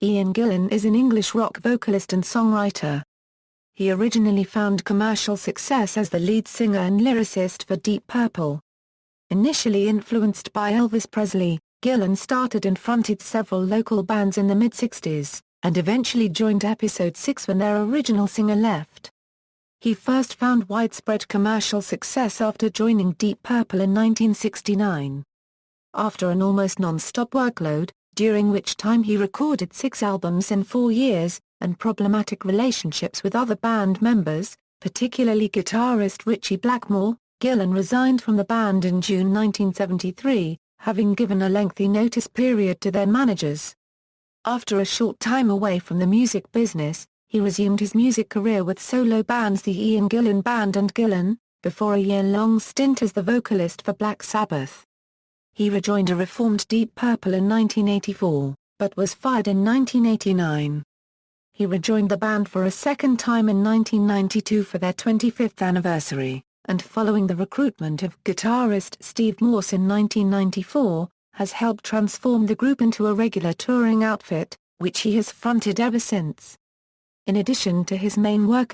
Ian Gillan is an English rock vocalist and songwriter. He originally found commercial success as the lead singer and lyricist for Deep Purple. Initially influenced by Elvis Presley, Gillan started and fronted several local bands in the mid-sixties, and eventually joined Episode 6 when their original singer left. He first found widespread commercial success after joining Deep Purple in 1969. After an almost non-stop workload, during which time he recorded 6 albums in 4 years, and problematic relationships with other band members, particularly guitarist Ritchie Blackmore, Gillan resigned from the band in June 1973, having given a lengthy notice period to their managers. After a short time away from the music business, he resumed his music career with solo bands the Ian Gillan Band and Gillan, before a year-long stint as the vocalist for Black Sabbath. He rejoined a reformed Deep Purple in 1984, but was fired in 1989. He rejoined the band for a second time in 1992 for their 25th anniversary, and following the recruitment of guitarist Steve Morse in 1994, has helped transform the group into a regular touring outfit, which he has fronted ever since. In addition to his main work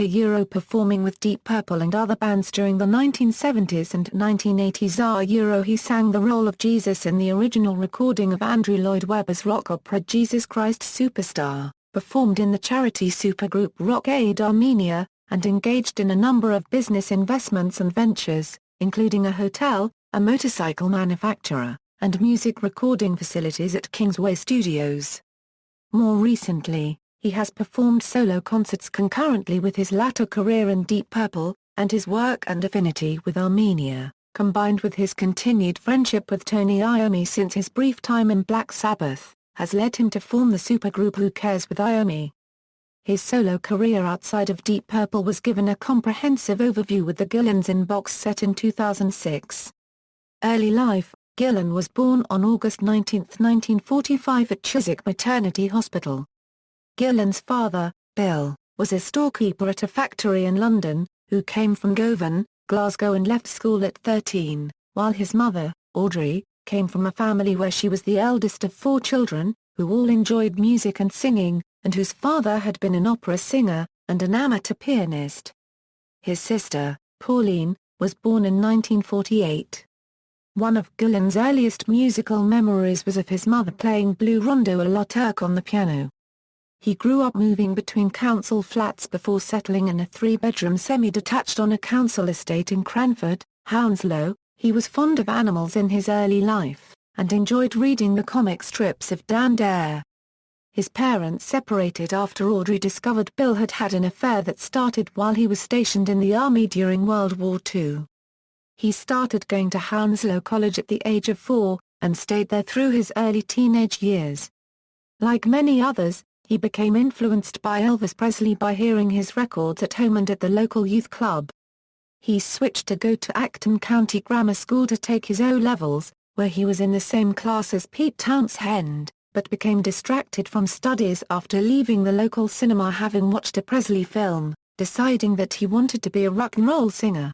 performing with Deep Purple and other bands during the 1970s and 1980s he sang the role of Jesus in the original recording of Andrew Lloyd Webber's rock opera Jesus Christ Superstar, performed in the charity supergroup Rock Aid Armenia, and engaged in a number of business investments and ventures, including a hotel, a motorcycle manufacturer, and music recording facilities at Kingsway Studios. More recently, he has performed solo concerts concurrently with his latter career in Deep Purple, and his work and affinity with Armenia, combined with his continued friendship with Tony Iommi since his brief time in Black Sabbath, has led him to form the supergroup Who Cares with Iommi. His solo career outside of Deep Purple was given a comprehensive overview with the Gillans in box set in 2006. Early life: Gillan was born on August 19, 1945 at Chiswick Maternity Hospital. Gillan's father, Bill, was a storekeeper at a factory in London, who came from Govan, Glasgow and left school at 13, while his mother, Audrey, came from a family where she was the eldest of 4 children, who all enjoyed music and singing, and whose father had been an opera singer, and an amateur pianist. His sister, Pauline, was born in 1948. One of Gillan's earliest musical memories was of his mother playing Blue Rondo à la Turque on the piano. He grew up moving between council flats before settling in a 3-bedroom semi-detached on a council estate in Cranford, Hounslow. He was fond of animals in his early life, and enjoyed reading the comic strips of Dan Dare. His parents separated after Audrey discovered Bill had had an affair that started while he was stationed in the army during World War II. He started going to Hounslow College at the age of 4, and stayed there through his early teenage years. Like many others, he became influenced by Elvis Presley by hearing his records at home and at the local youth club. He switched to go to Acton County Grammar School to take his O-levels, where he was in the same class as Pete Townshend, but became distracted from studies after leaving the local cinema having watched a Presley film, deciding that he wanted to be a rock and roll singer.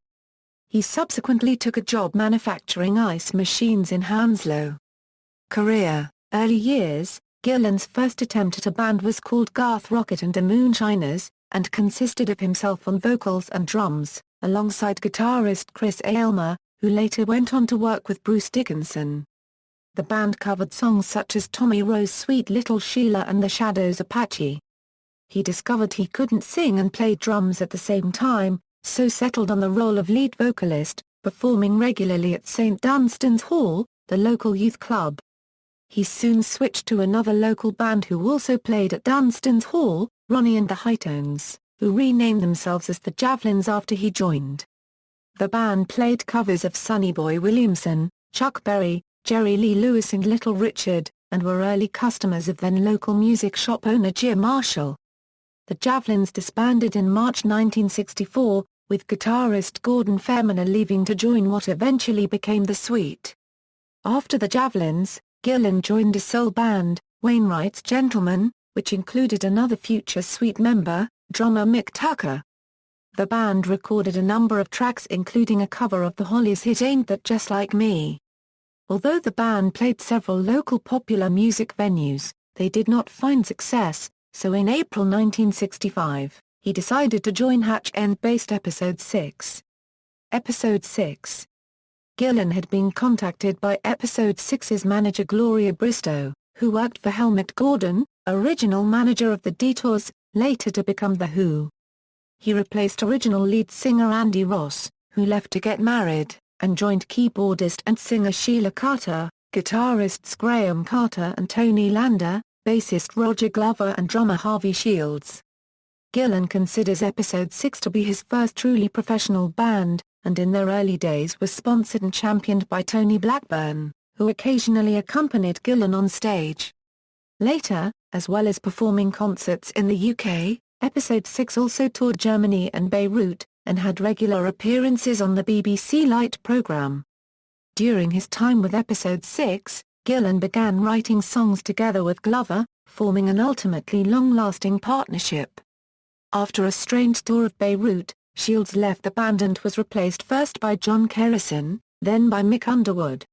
He subsequently took a job manufacturing ice machines in Hounslow. Career: early years: Gillan's first attempt at a band was called Garth Rocket and the Moonshiners, and consisted of himself on vocals and drums, alongside guitarist Chris Aylmer, who later went on to work with Bruce Dickinson. The band covered songs such as Tommy Rose's Sweet Little Sheila and The Shadows' Apache. He discovered he couldn't sing and play drums at the same time, so settled on the role of lead vocalist, performing regularly at St Dunstan's Hall, the local youth club. He soon switched to another local band who also played at Dunstan's Hall, Ronnie and the Hightones, who renamed themselves as the Javelins after he joined. The band played covers of Sonny Boy Williamson, Chuck Berry, Jerry Lee Lewis and Little Richard, and were early customers of then local music shop owner Jim Marshall. The Javelins disbanded in March 1964, with guitarist Gordon Fairman leaving to join what eventually became The Sweet. After the Javelins, Gillan joined a soul band, Wainwright's Gentlemen, which included another future Sweet member, drummer Mick Tucker. The band recorded a number of tracks including a cover of the Hollies' hit Ain't That Just Like Me. Although the band played several local popular music venues, they did not find success, so in April 1965, he decided to join Hatch End-based Episode 6. Episode 6. Gillan had been contacted by Episode 6's manager Gloria Bristow, who worked for Helmut Gordon, original manager of the Detours, later to become The Who. He replaced original lead singer Andy Ross, who left to get married, and joined keyboardist and singer Sheila Carter, guitarists Graham Carter and Tony Lander, bassist Roger Glover and drummer Harvey Shields. Gillan considers Episode 6 to be his first truly professional band, and in their early days was sponsored and championed by Tony Blackburn, who occasionally accompanied Gillan on stage. Later, as well as performing concerts in the UK, Episode 6 also toured Germany and Beirut, and had regular appearances on the BBC Light programme. During his time with Episode 6, Gillan began writing songs together with Glover, forming an ultimately long-lasting partnership. After a strange tour of Beirut, Shields left the band and was replaced first by John Kerrison, then by Mick Underwood.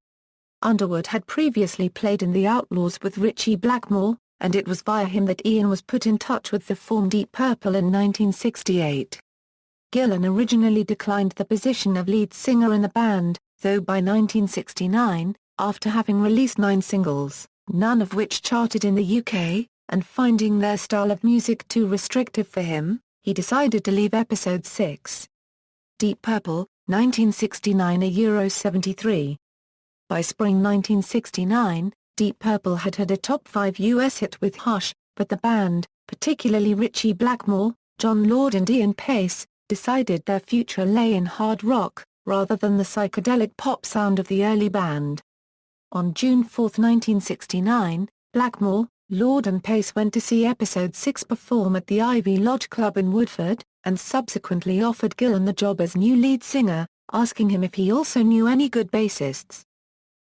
Underwood had previously played in The Outlaws with Ritchie Blackmore, and it was via him that Ian was put in touch with the form Deep Purple in 1968. Gillan originally declined the position of lead singer in the band, though by 1969, after having released 9 singles, none of which charted in the UK, and finding their style of music too restrictive for him, he decided to leave Episode 6. Deep Purple, 1969 €73. By spring 1969, Deep Purple had had a top 5 US hit with Hush, but the band, particularly Ritchie Blackmore, John Lord and Ian Pace, decided their future lay in hard rock, rather than the psychedelic pop sound of the early band. On June 4, 1969, Blackmore, Lord and Pace went to see Episode 6 perform at the Ivy Lodge Club in Woodford, and subsequently offered Gillan the job as new lead singer, asking him if he also knew any good bassists.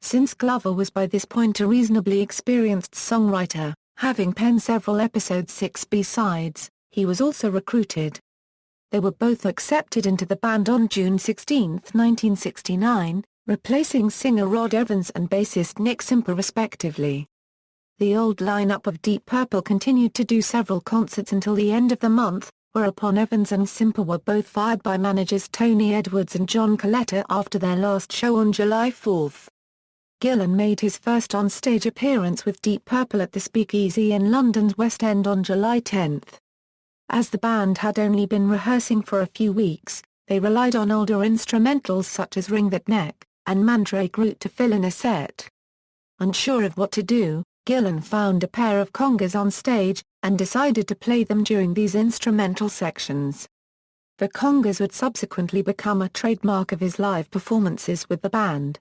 Since Glover was by this point a reasonably experienced songwriter, having penned several Episode 6 B-sides, he was also recruited. They were both accepted into the band on June 16, 1969, replacing singer Rod Evans and bassist Nick Simper respectively. The old lineup of Deep Purple continued to do several concerts until the end of the month, whereupon Evans and Simper were both fired by managers Tony Edwards and John Coletta after their last show on July 4. Gillan made his first on-stage appearance with Deep Purple at the Speakeasy in London's West End on July 10. As the band had only been rehearsing for a few weeks, they relied on older instrumentals such as Ring That Neck and Mandrake Root to fill in a set. Unsure of what to do, Gillan found a pair of congas on stage, and decided to play them during these instrumental sections. The congas would subsequently become a trademark of his live performances with the band.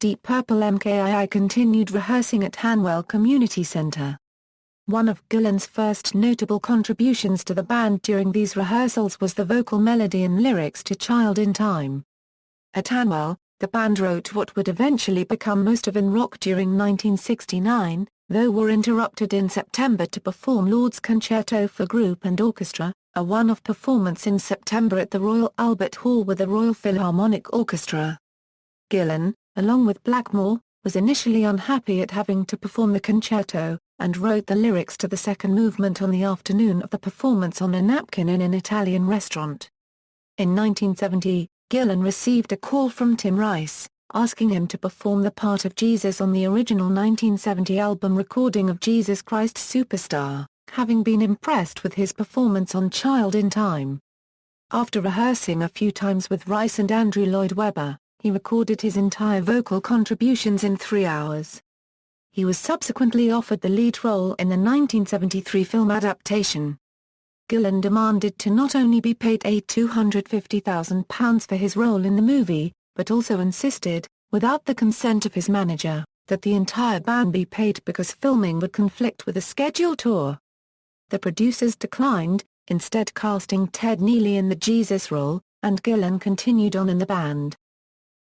Deep Purple MKII continued rehearsing at Hanwell Community Centre. One of Gillan's first notable contributions to the band during these rehearsals was the vocal melody and lyrics to Child in Time. At Hanwell, the band wrote what would eventually become most of In Rock during 1969, though were interrupted in September to perform Lord's Concerto for Group and Orchestra, a one-off performance in September at the Royal Albert Hall with the Royal Philharmonic Orchestra. Gillan, along with Blackmore, was initially unhappy at having to perform the concerto, and wrote the lyrics to the second movement on the afternoon of the performance on a napkin in an Italian restaurant. In 1970, Gillan received a call from Tim Rice, asking him to perform the part of Jesus on the original 1970 album recording of Jesus Christ Superstar, having been impressed with his performance on Child in Time. After rehearsing a few times with Rice and Andrew Lloyd Webber, he recorded his entire vocal contributions in 3 hours. He was subsequently offered the lead role in the 1973 film adaptation. Gillan demanded to not only be paid £250,000 for his role in the movie, but also insisted, without the consent of his manager, that the entire band be paid because filming would conflict with a scheduled tour. The producers declined, instead casting Ted Neeley in the Jesus role, and Gillan continued on in the band.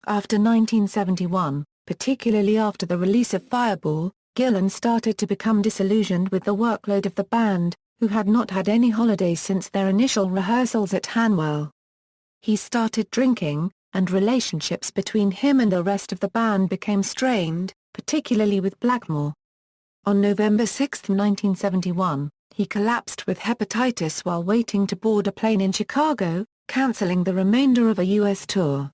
After 1971, particularly after the release of Fireball, Gillan started to become disillusioned with the workload of the band, who had not had any holidays since their initial rehearsals at Hanwell. He started drinking, and relationships between him and the rest of the band became strained, particularly with Blackmore. On November 6, 1971, he collapsed with hepatitis while waiting to board a plane in Chicago, cancelling the remainder of a U.S. tour.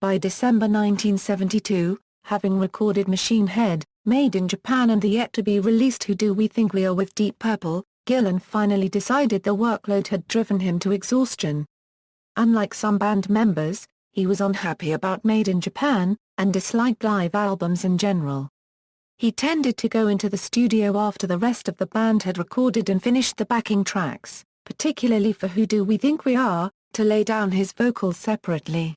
By December 1972, having recorded Machine Head, Made in Japan and the yet-to-be-released Who Do We Think We Are with Deep Purple, Gillan finally decided the workload had driven him to exhaustion. Unlike some band members, he was unhappy about Made in Japan, and disliked live albums in general. He tended to go into the studio after the rest of the band had recorded and finished the backing tracks, particularly for Who Do We Think We Are, to lay down his vocals separately.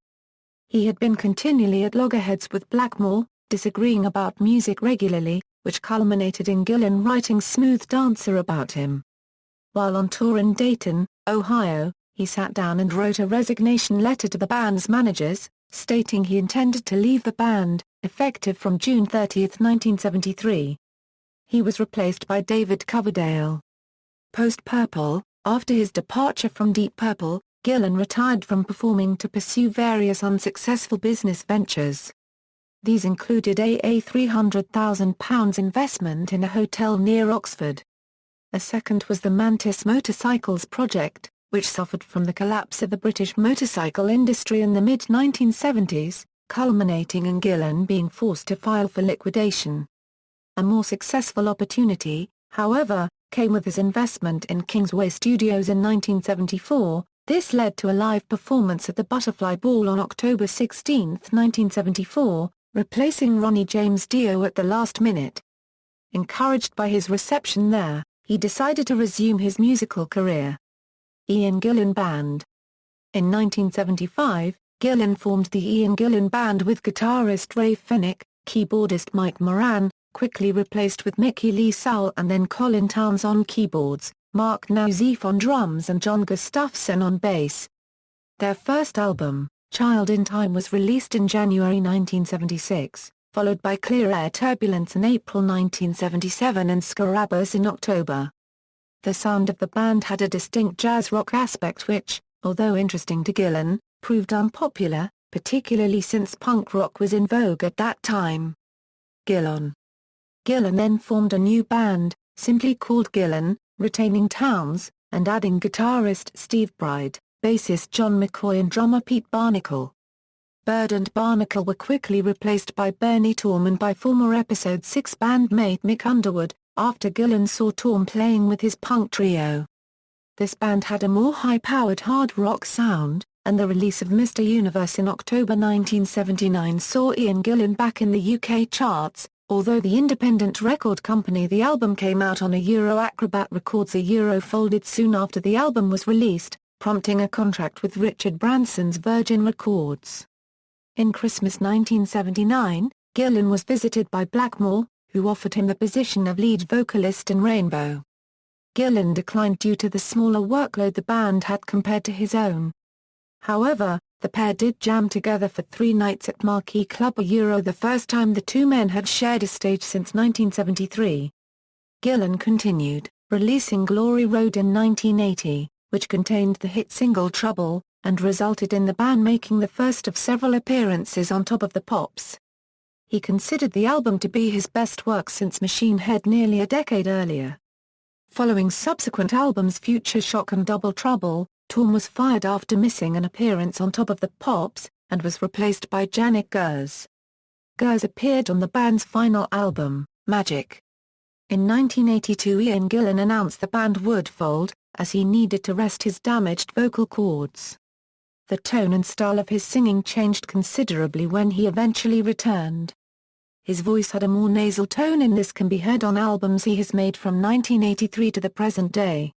He had been continually at loggerheads with Blackmore, disagreeing about music regularly, which culminated in Gillan writing Smooth Dancer about him. While on tour in Dayton, Ohio, he sat down and wrote a resignation letter to the band's managers, stating he intended to leave the band, effective from June 30, 1973. He was replaced by David Coverdale. Post-Purple, after his departure from Deep Purple, Gillan retired from performing to pursue various unsuccessful business ventures. These included a £300,000 investment in a hotel near Oxford. A second was the Mantis Motorcycles project, which suffered from the collapse of the British motorcycle industry in the mid-1970s, culminating in Gillan being forced to file for liquidation. A more successful opportunity, however, came with his investment in Kingsway Studios in 1974. This led to a live performance at the Butterfly Ball on October 16, 1974, replacing Ronnie James Dio at the last minute. Encouraged by his reception there, he decided to resume his musical career. Ian Gillan Band. In 1975, Gillan formed the Ian Gillan Band with guitarist Ray Fennick, keyboardist Mike Moran, quickly replaced with Mickey Lee Sowell and then Colin Towns on keyboards, Mark Nausif on drums and John Gustafson on bass. Their first album, Child in Time, was released in January 1976, followed by Clear Air Turbulence in April 1977 and Scarabaeus in October. The sound of the band had a distinct jazz rock aspect which, although interesting to Gillan, proved unpopular, particularly since punk rock was in vogue at that time. Gillan then formed a new band, simply called Gillan, retaining Towns, and adding guitarist Steve Bride, bassist John McCoy and drummer Pete Barnacle. Bird and Barnacle were quickly replaced by Bernie Torm and by former Episode 6 bandmate Mick Underwood, after Gillan saw Torm playing with his punk trio. This band had a more high-powered hard rock sound, and the release of Mr. Universe in October 1979 saw Ian Gillan back in the UK charts, although the independent record company the album came out on Acrobat Records folded soon after the album was released, prompting a contract with Richard Branson's Virgin Records. In Christmas 1979, Gillan was visited by Blackmore, who offered him the position of lead vocalist in Rainbow. Gillan declined due to the smaller workload the band had compared to his own. However, the pair did jam together for 3 nights at Marquee Club, the first time the two men had shared a stage since 1973. Gillan continued, releasing Glory Road in 1980, which contained the hit single Trouble, and resulted in the band making the first of several appearances on Top of the Pops. He considered the album to be his best work since Machine Head nearly a decade earlier. Following subsequent albums Future Shock and Double Trouble, Torm was fired after missing an appearance on Top of the Pops, and was replaced by Janet Gers. Gers appeared on the band's final album, Magic. In 1982 Ian Gillan announced the band would fold, as he needed to rest his damaged vocal cords. The tone and style of his singing changed considerably when he eventually returned. His voice had a more nasal tone, and this can be heard on albums he has made from 1983 to the present day.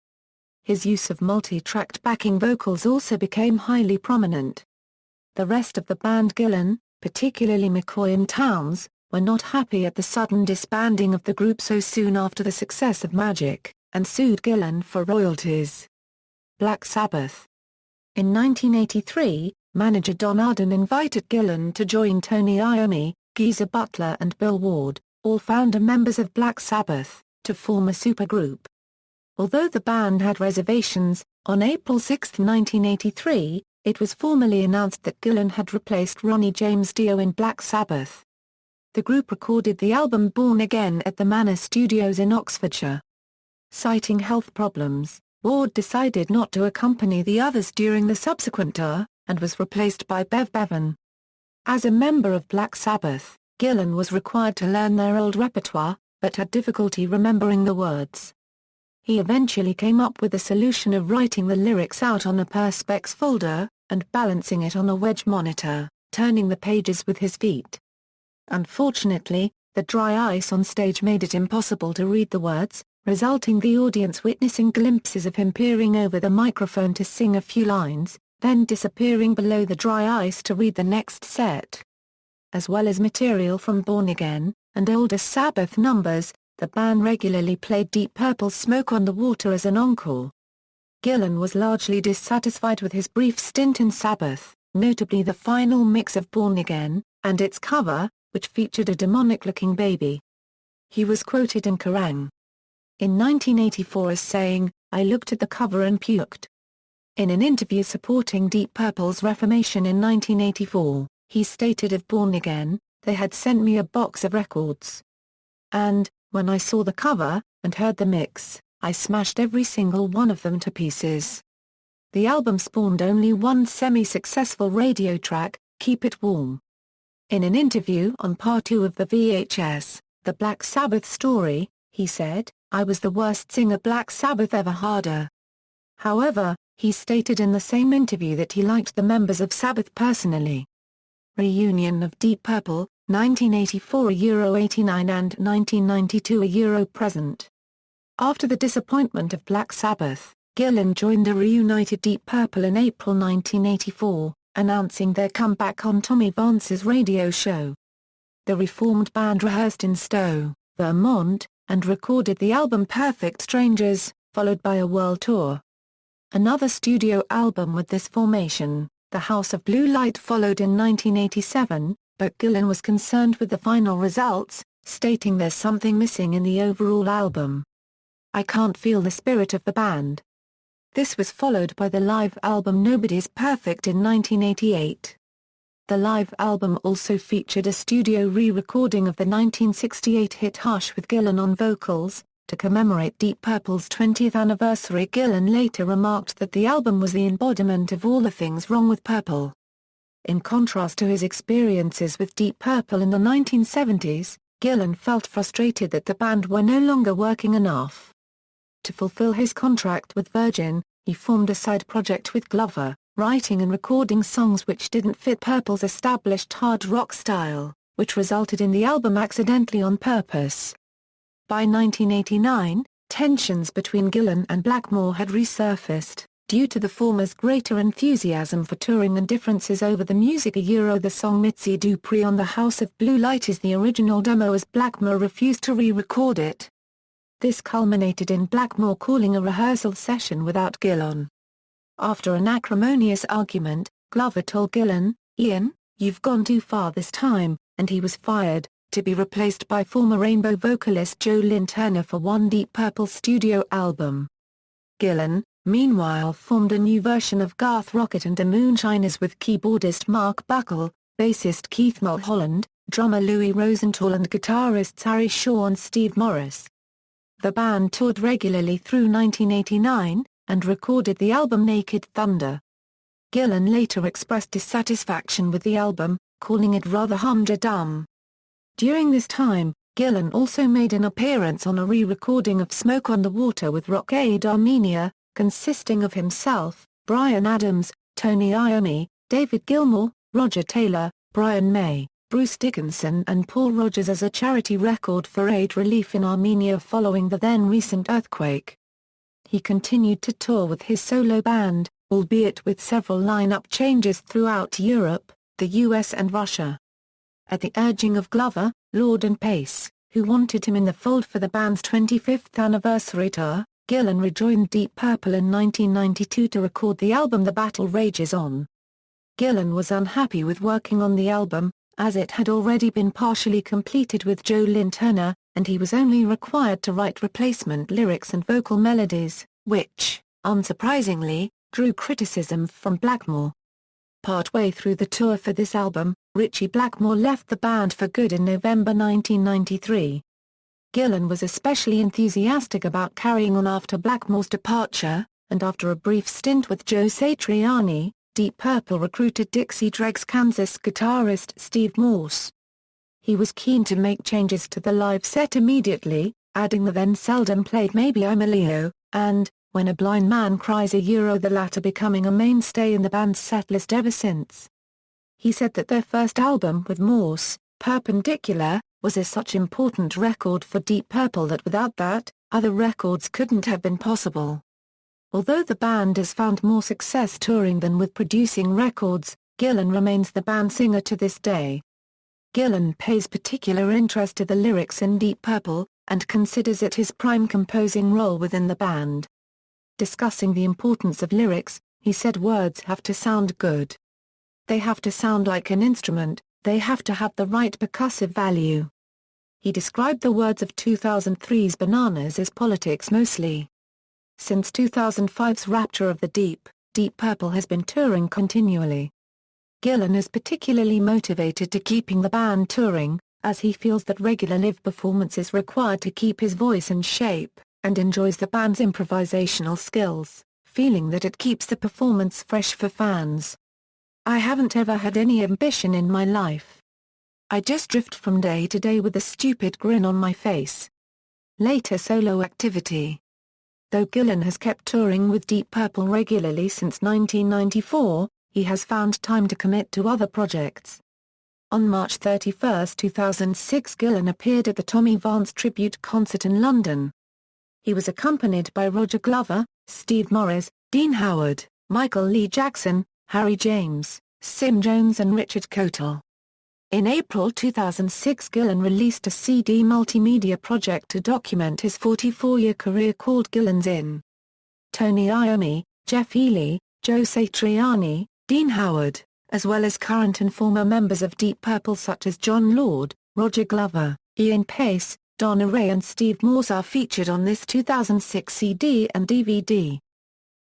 His use of multi-tracked backing vocals also became highly prominent. The rest of the band, Gillan, particularly McCoy and Towns, were not happy at the sudden disbanding of the group so soon after the success of Magic, and sued Gillan for royalties. Black Sabbath. In 1983, manager Don Arden invited Gillan to join Tony Iommi, Geezer Butler and Bill Ward, all founder members of Black Sabbath, to form a supergroup. Although the band had reservations, on April 6, 1983, it was formally announced that Gillan had replaced Ronnie James Dio in Black Sabbath. The group recorded the album Born Again at the Manor Studios in Oxfordshire. Citing health problems, Ward decided not to accompany the others during the subsequent tour, and was replaced by Bev Bevan. As a member of Black Sabbath, Gillan was required to learn their old repertoire, but had difficulty remembering the words. He eventually came up with a solution of writing the lyrics out on a Perspex folder, and balancing it on a wedge monitor, turning the pages with his feet. Unfortunately, the dry ice on stage made it impossible to read the words, resulting the audience witnessing glimpses of him peering over the microphone to sing a few lines, then disappearing below the dry ice to read the next set. As well as material from Born Again, and older Sabbath numbers, the band regularly played Deep Purple's Smoke on the Water as an encore. Gillan was largely dissatisfied with his brief stint in Sabbath, notably the final mix of Born Again, and its cover, which featured a demonic-looking baby. He was quoted in Kerrang! In 1984 as saying, "I looked at the cover and puked." In an interview supporting Deep Purple's reformation in 1984, he stated of Born Again, "They had sent me a box of records. And, when I saw the cover, and heard the mix, I smashed every single one of them to pieces." The album spawned only one semi-successful radio track, Keep It Warm. In an interview on Part 2 of the VHS, The Black Sabbath Story, he said, "I was the worst singer Black Sabbath ever harder." However, he stated in the same interview that he liked the members of Sabbath personally. Reunion of Deep Purple, 1984 €89 and 1992 €present. After the disappointment of Black Sabbath, Gillan joined the reunited Deep Purple in April 1984, announcing their comeback on Tommy Vance's radio show. The reformed band rehearsed in Stowe, Vermont, and recorded the album Perfect Strangers, followed by a world tour. Another studio album with this formation, The House of Blue Light, followed in 1987, but Gillan was concerned with the final results, stating there's something missing in the overall album. "I can't feel the spirit of the band." This was followed by the live album Nobody's Perfect in 1988. The live album also featured a studio re-recording of the 1968 hit Hush with Gillan on vocals. To commemorate Deep Purple's 20th anniversary, Gillan later remarked that the album was the embodiment of all the things wrong with Purple. In contrast to his experiences with Deep Purple in the 1970s, Gillan felt frustrated that the band were no longer working enough. To fulfill his contract with Virgin, he formed a side project with Glover, writing and recording songs which didn't fit Purple's established hard rock style, which resulted in the album Accidentally on Purpose. By 1989, tensions between Gillan and Blackmore had resurfaced, due to the former's greater enthusiasm for touring and differences over the music. The song Mitzi Dupree on The House of Blue Light is the original demo, as Blackmore refused to re-record it. This culminated in Blackmore calling a rehearsal session without Gillan. After an acrimonious argument, Glover told Gillan, "Ian, you've gone too far this time," and he was fired, to be replaced by former Rainbow vocalist Joe Lynn Turner for one Deep Purple studio album. Gillan, meanwhile, formed a new version of Garth Rocket and the Moonshiners with keyboardist Mark Buckle, bassist Keith Mulholland, drummer Louis Rosenthal and guitarists Harry Shaw and Steve Morris. The band toured regularly through 1989, and recorded the album Naked Thunder. Gillan later expressed dissatisfaction with the album, calling it rather humdrum. During this time, Gillan also made an appearance on a re-recording of Smoke on the Water with Rock Aid Armenia, consisting of himself, Bryan Adams, Tony Iommi, David Gilmour, Roger Taylor, Brian May, Bruce Dickinson and Paul Rogers, as a charity record for aid relief in Armenia following the then recent earthquake. He continued to tour with his solo band, albeit with several lineup changes throughout Europe, the US and Russia. At the urging of Glover, Lord and Pace, who wanted him in the fold for the band's 25th anniversary tour, Gillan rejoined Deep Purple in 1992 to record the album The Battle Rages On. Gillan was unhappy with working on the album, as it had already been partially completed with Joe Lynn Turner, and he was only required to write replacement lyrics and vocal melodies, which, unsurprisingly, drew criticism from Blackmore. Partway through the tour for this album, Ritchie Blackmore left the band for good in November 1993. Gillan was especially enthusiastic about carrying on after Blackmore's departure, and after a brief stint with Joe Satriani, Deep Purple recruited Dixie Dregs Kansas guitarist Steve Morse. He was keen to make changes to the live set immediately, adding the then seldom played Maybe I'm a Leo, and When a Blind Man Cries, the latter becoming a mainstay in the band's setlist ever since. He said that their first album with Morse, Perpendicular, was a such important record for Deep Purple that without that, other records couldn't have been possible. Although the band has found more success touring than with producing records, Gillan remains the band singer to this day. Gillan pays particular interest to the lyrics in Deep Purple, and considers it his prime composing role within the band. Discussing the importance of lyrics, he said words have to sound good. They have to sound like an instrument, they have to have the right percussive value. He described the words of 2003's Bananas as politics mostly. Since 2005's Rapture of the Deep, Deep Purple has been touring continually. Gillan is particularly motivated to keeping the band touring, as he feels that regular live performance is required to keep his voice in shape, and enjoys the band's improvisational skills, feeling that it keeps the performance fresh for fans. I haven't ever had any ambition in my life. I just drift from day to day with a stupid grin on my face. Later solo activity. Though Gillan has kept touring with Deep Purple regularly since 1994, he has found time to commit to other projects. On March 31, 2006, Gillan appeared at the Tommy Vance tribute concert in London. He was accompanied by Roger Glover, Steve Morris, Dean Howard, Michael Lee Jackson, Harry James, Sim Jones and Richard Kotal. In April 2006, Gillan released a CD multimedia project to document his 44-year career called Gillan's In. Tony Iommi, Jeff Healey, Joe Satriani, Dean Howard, as well as current and former members of Deep Purple such as John Lord, Roger Glover, Ian Pace, Donna Ray and Steve Morse are featured on this 2006 CD and DVD.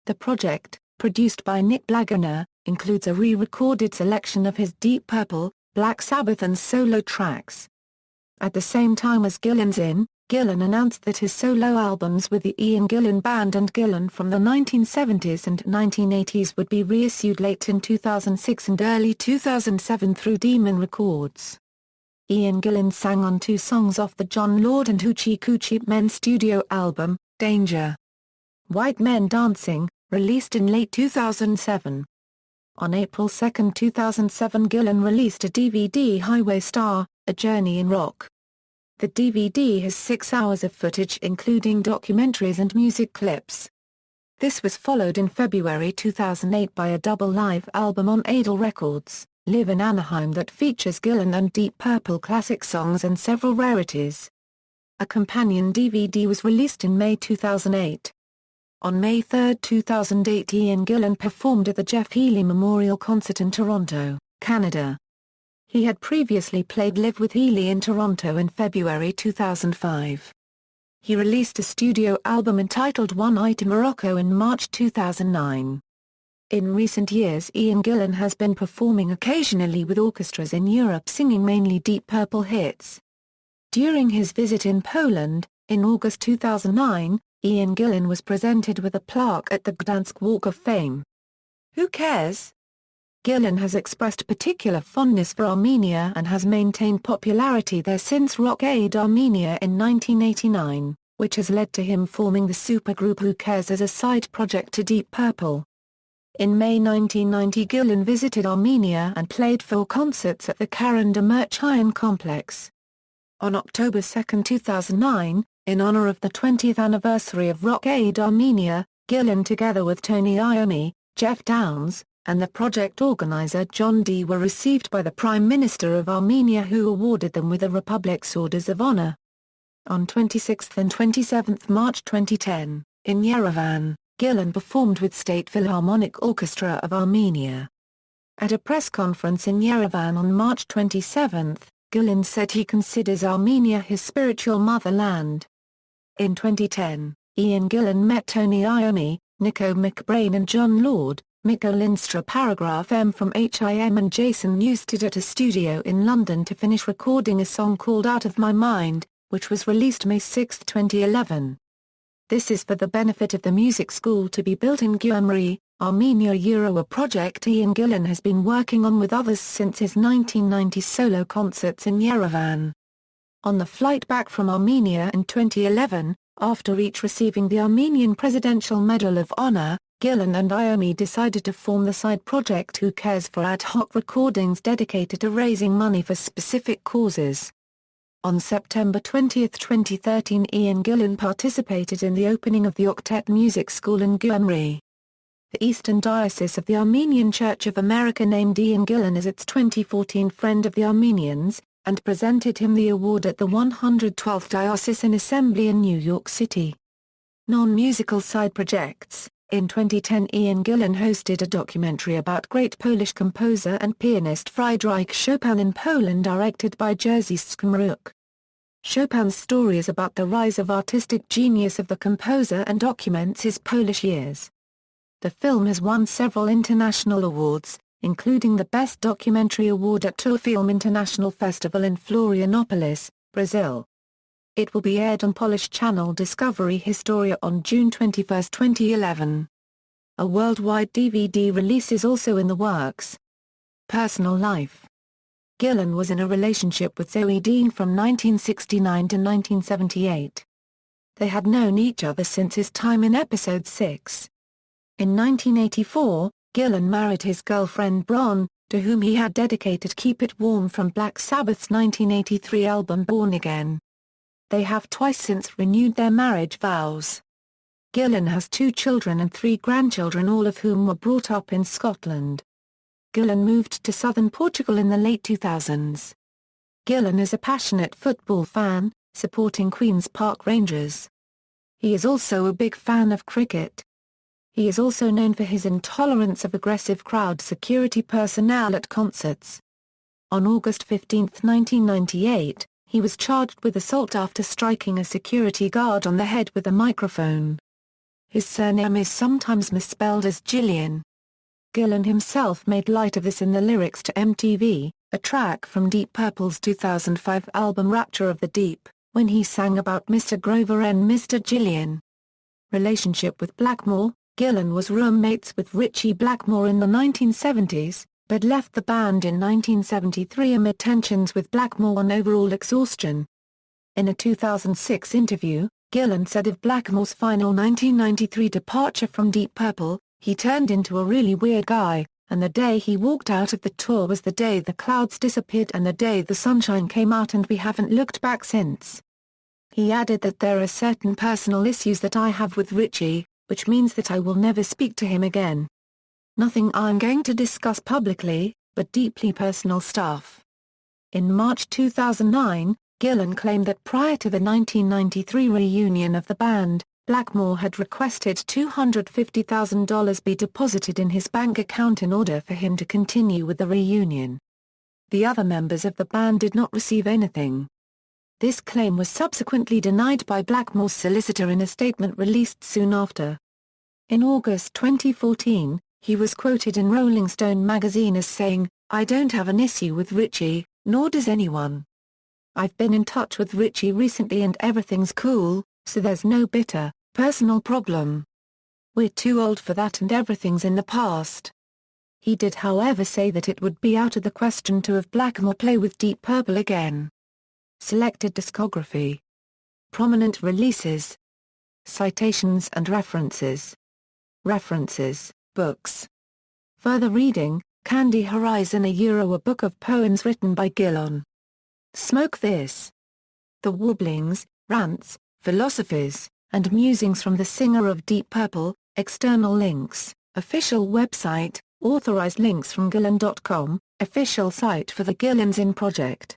The project, produced by Nick Blaggener, includes a re-recorded selection of his Deep Purple, Black Sabbath and solo tracks. At the same time as Gillan's In, Gillan announced that his solo albums with the Ian Gillan Band and Gillan from the 1970s and 1980s would be reissued late in 2006 and early 2007 through Demon Records. Ian Gillan sang on 2 songs off the John Lord and Hoochie Coochie Men studio album, Danger. White Men Dancing, released in late 2007. On April 2, 2007, Gillan released a DVD, Highway Star, A Journey in Rock. The DVD has 6 hours of footage including documentaries and music clips. This was followed in February 2008 by a double live album on Adel Records, Live in Anaheim, that features Gillan and Deep Purple classic songs and several rarities. A companion DVD was released in May 2008. On May 3, 2008, Ian Gillan performed at the Jeff Healey Memorial Concert in Toronto, Canada. He had previously played live with Healey in Toronto in February 2005. He released a studio album entitled One Eye to Morocco in March 2009. In recent years, Ian Gillan has been performing occasionally with orchestras in Europe singing mainly Deep Purple hits. During his visit in Poland, in August 2009, Ian Gillan was presented with a plaque at the Gdansk Walk of Fame. Who cares? Gillan has expressed particular fondness for Armenia and has maintained popularity there since Rock Aid Armenia in 1989, which has led to him forming the supergroup Who Cares as a side project to Deep Purple. In May 1990, Gillan visited Armenia and played 4 concerts at the Karen Demirchian complex. On October 2, 2009, in honor of the 20th anniversary of Rock Aid Armenia, Gillan together with Tony Iommi, Jeff Downes, and the project organizer John D. were received by the Prime Minister of Armenia, who awarded them with the Republic's Orders of Honor. On 26 and 27 March 2010, in Yerevan, Gillan performed with State Philharmonic Orchestra of Armenia. At a press conference in Yerevan on March 27, Gillan said he considers Armenia his spiritual motherland. In 2010, Ian Gillan met Tony Iommi, Nico McBrain and John Lord, Mikko Lindström paragraph M from HIM and Jason Newsted at a studio in London to finish recording a song called Out of My Mind, which was released May 6, 2011. This is for the benefit of the music school to be built in Gyumri, Armenia. A project Ian Gillan has been working on with others since his 1990 solo concerts in Yerevan. On the flight back from Armenia in 2011, after each receiving the Armenian Presidential Medal of Honor, Gillan and Iomi decided to form the side project Who Cares for ad hoc recordings dedicated to raising money for specific causes. On September 20, 2013, Ian Gillan participated in the opening of the Octet Music School in Gyumri. The Eastern Diocese of the Armenian Church of America named Ian Gillan as its 2014 Friend of the Armenians, and presented him the award at the 112th Diocesan Assembly in New York City. Non-musical side projects. In 2010, Ian Gillan hosted a documentary about great Polish composer and pianist Friedrich Chopin in Poland, directed by Jerzy Skmruk. Chopin's story is about the rise of artistic genius of the composer and documents his Polish years. The film has won several international awards, including the Best Documentary Award at Tour Film International Festival in Florianopolis, Brazil. It will be aired on Polish channel Discovery Historia on June 21, 2011. A worldwide DVD release is also in the works. Personal life. Gillan was in a relationship with Zoe Dean from 1969 to 1978. They had known each other since his time in Episode 6. In 1984, Gillan married his girlfriend Bron, to whom he had dedicated Keep It Warm from Black Sabbath's 1983 album Born Again. They have twice since renewed their marriage vows. Gillan has 2 children and 3 grandchildren, all of whom were brought up in Scotland. Gillan moved to southern Portugal in the late 2000s. Gillan is a passionate football fan, supporting Queen's Park Rangers. He is also a big fan of cricket. He is also known for his intolerance of aggressive crowd security personnel at concerts. On August 15, 1998, he was charged with assault after striking a security guard on the head with a microphone. His surname is sometimes misspelled as Gillan. Gillan himself made light of this in the lyrics to MTV, a track from Deep Purple's 2005 album Rapture of the Deep, when he sang about Mr. Grover and Mr. Gillan. Relationship with Blackmore. Gillan was roommates with Ritchie Blackmore in the 1970s, but left the band in 1973 amid tensions with Blackmore on overall exhaustion. In a 2006 interview, Gillan said of Blackmore's final 1993 departure from Deep Purple, "He turned into a really weird guy, and the day he walked out of the tour was the day the clouds disappeared and the day the sunshine came out, and we haven't looked back since." He added that there are certain personal issues that I have with Ritchie, which means that I will never speak to him again. Nothing I'm going to discuss publicly, but deeply personal stuff. In March 2009, Gillan claimed that prior to the 1993 reunion of the band, Blackmore had requested $250,000 be deposited in his bank account in order for him to continue with the reunion. The other members of the band did not receive anything. This claim was subsequently denied by Blackmore's solicitor in a statement released soon after. In August 2014, he was quoted in Rolling Stone magazine as saying, "I don't have an issue with Ritchie, nor does anyone. I've been in touch with Ritchie recently and everything's cool, so there's no bitter, personal problem. We're too old for that and everything's in the past." He did however say that it would be out of the question to have Blackmore play with Deep Purple again. Selected discography. Prominent releases. Citations and references. References, books. Further reading, Candy Horizon, a book of poems written by Gillan. Smoke This. The Warblings, Rants, Philosophies, and Musings from the Singer of Deep Purple. External links, official website, authorized links from Gillan.com, official site for the Gillan's In Project.